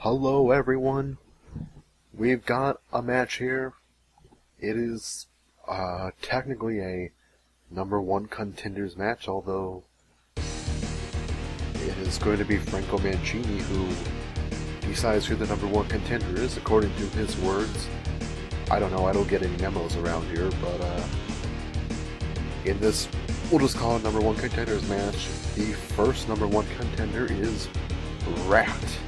Hello everyone, we've got a match here. It is technically a #1 contenders match, although it is going to be Franco Mancini who decides who the #1 contender is, according to his words. I don't know, I don't get any memos around here, but in this, we'll just call it #1 contenders match. The first #1 contender is Rat.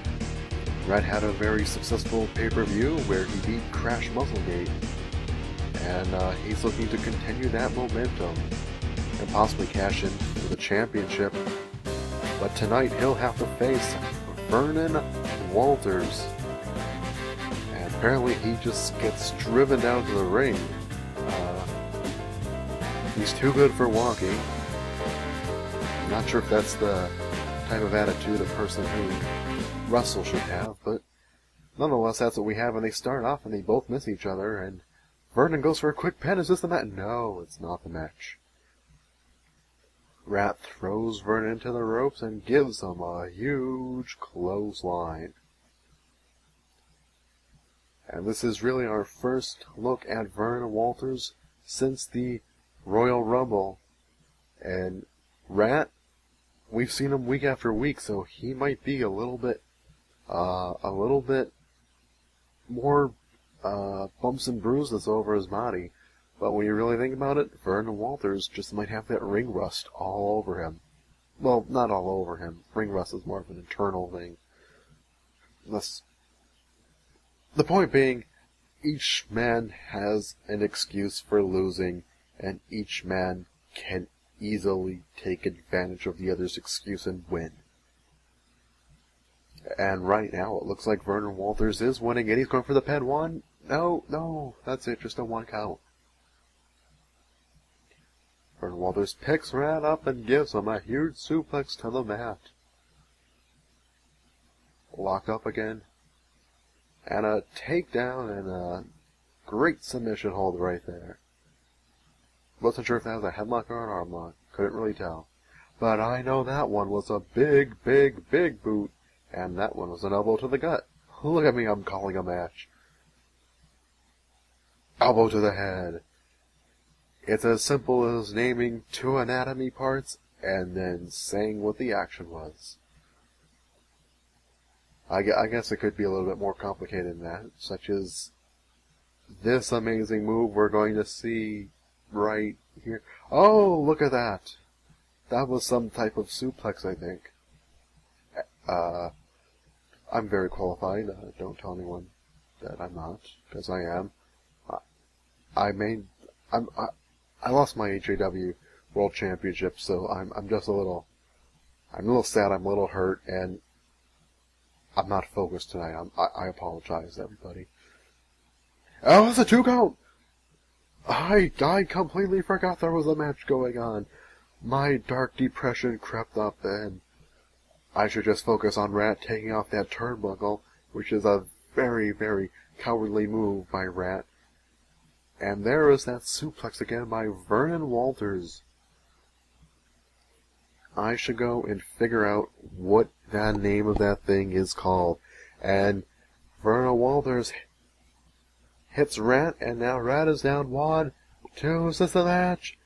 Rat had a very successful pay-per-view where he beat Crash Musclegate, and he's looking to continue that momentum and possibly cash in for the championship. But tonight he'll have to face Vernon Walters, and apparently he just gets driven down to the ring. He's too good for walking. I'm not sure if that's the type of attitude a person who wrestles should have, but nonetheless that's what we have, and they start off and they both miss each other, and Vernon goes for a quick pin. Is this the match? No, it's not the match. Rat throws Vernon into the ropes and gives him a huge clothesline. And this is really our first look at Vernon Walters since the Royal Rumble. And Rat, we've seen him week after week, so he might be a little bit more bumps and bruises over his body. But when you really think about it, Vernon Walters just might have that ring rust all over him. Well, not all over him. Ring rust is more of an internal thing. The point being, each man has an excuse for losing, and each man can easily take advantage of the other's excuse and win. And right now, it looks like Vernon Walters is winning, and he's going for the pin. One. No, that's it, just a 1 count. Vernon Walters picks Rat up and gives him a huge suplex to the mat. Lock up again. And a takedown and a great submission hold right there. Wasn't sure if that was a headlock or an arm lock. Couldn't really tell. But I know that one was a big boot. And that one was an elbow to the gut. Look at me, I'm calling a match. Elbow to the head. It's as simple as naming 2 anatomy parts and then saying what the action was. I guess it could be a little bit more complicated than that, such as this amazing move we're going to see right here. Oh, look at that. That was some type of suplex, I think. I'm very qualified. Don't tell anyone that I'm not, because I am. I lost my HAW World Championship, so I'm a little sad, I'm a little hurt, and I'm not focused tonight. I apologize, everybody. Oh, it's a 2 count! I completely forgot there was a match going on. My dark depression crept up, and I should just focus on Rat taking off that turnbuckle, which is a very cowardly move by Rat. And there is that suplex again by Vernon Walters. I should go and figure out what the name of that thing is called. And Vernon Walters hits Rat, and now Rat is down 1, 2, is this the match?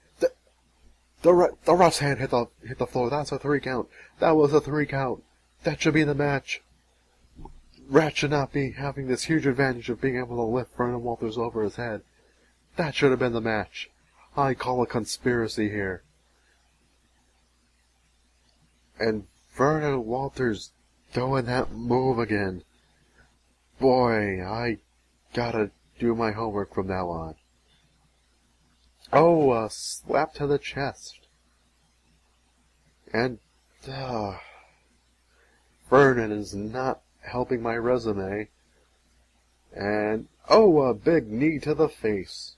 The ref's hand hit the floor. That's a 3 count. That was a 3 count. That should be the match. Rat should not be having this huge advantage of being able to lift Vernon Walters over his head. That should have been the match. I call a conspiracy here. And Vernon Walters doing that move again. Boy, I gotta do my homework from now on. Oh, a slap to the chest. And, Vernon is not helping my resume. And, oh, a big knee to the face.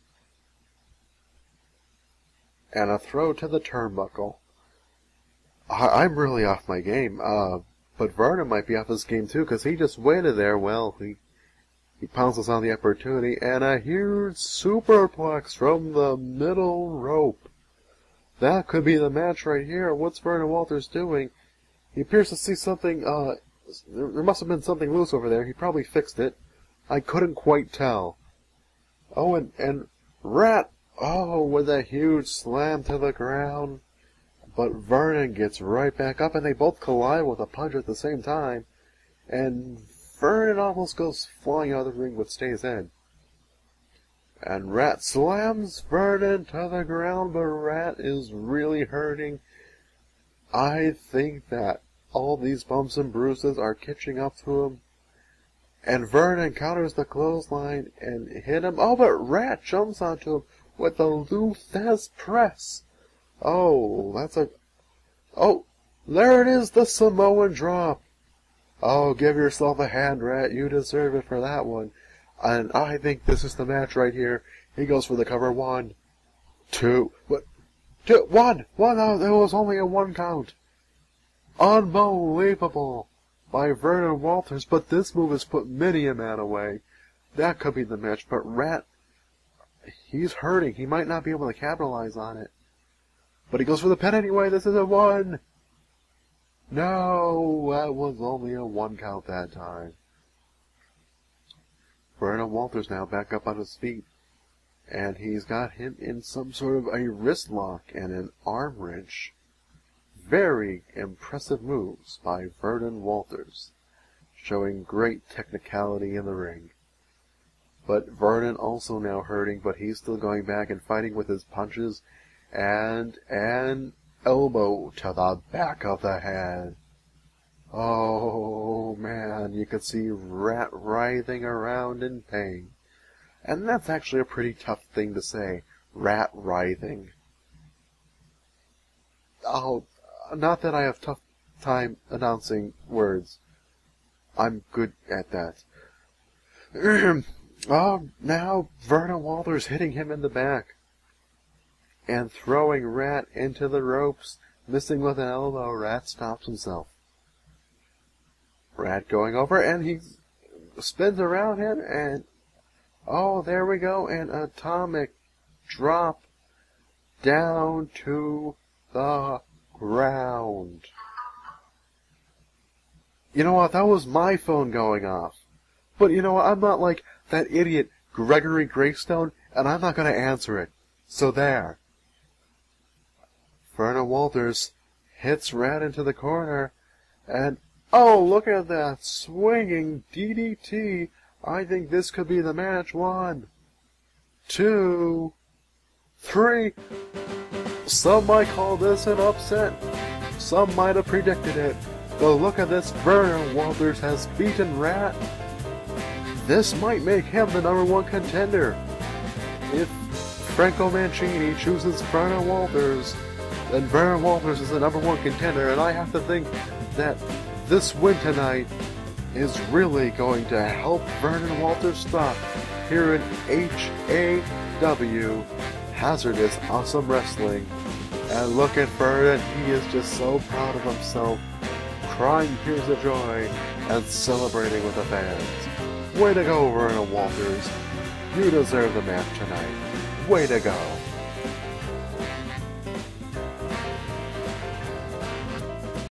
And a throw to the turnbuckle. I'm really off my game, but Vernon might be off his game too, because he just waited there. Well, he pounces on the opportunity, and a huge superplex from the middle rope. That could be the match right here. What's Vernon Walters doing? He appears to see something There must have been something loose over there. He probably fixed it. I couldn't quite tell. Oh, and Rat, oh, with a huge slam to the ground. But Vernon gets right back up, and they both collide with a punch at the same time. And Vernon almost goes flying out of the ring, but stays in. And Rat slams Vernon to the ground, but Rat is really hurting. I think that all these bumps and bruises are catching up to him. And Vernon counters the clothesline and hit him. Oh, but Rat jumps onto him with the Lou Thesz press. Oh, that's a... Oh, there it is, the Samoan drop. Oh, give yourself a hand, Rat. You deserve it for that one. And I think this is the match right here. He goes for the cover. 1, 2, what? 2, 1. Oh, there was only a 1 count. Unbelievable by Vernon Walters, but this move has put many a man away. That could be the match, but Rat, he's hurting. He might not be able to capitalize on it. But he goes for the pin anyway. This is a 1. No, that was only a 1 count that time. Vernon Walters now back up on his feet. And he's got him in some sort of a wrist lock and an arm wrench. Very impressive moves by Vernon Walters, showing great technicality in the ring. But Vernon also now hurting, but he's still going back and fighting with his punches, and an elbow to the back of the head. Oh man, you could see Rat writhing around in pain. And that's actually a pretty tough thing to say, Rat writhing. Oh, not that I have tough time announcing words. I'm good at that. Oh, now Vernon Walters hitting him in the back. And throwing Rat into the ropes, missing with an elbow. Rat stops himself. Rat going over, and he spins around him, and oh, there we go, an atomic drop down to the ground. You know what, that was my phone going off. But you know what, I'm not like that idiot Gregory Greystone, and I'm not going to answer it. So there. Vernon Walters hits Rat into the corner, and oh, look at that swinging DDT. I think this could be the match. 1, 2, 3. Some might call this an upset. Some might have predicted it. But look at this. Vernon Walters has beaten Rat. This might make him the #1 contender. If Franco Mancini chooses Vernon Walters, then Vernon Walters is the #1 contender. And I have to think that this win tonight is really going to help Vernon Walters stop here in HAW, Hazardous Awesome Wrestling. And look at Vernon, he is just so proud of himself, crying tears of joy and celebrating with the fans. Way to go, Vernon Walters. You deserve the match tonight. Way to go.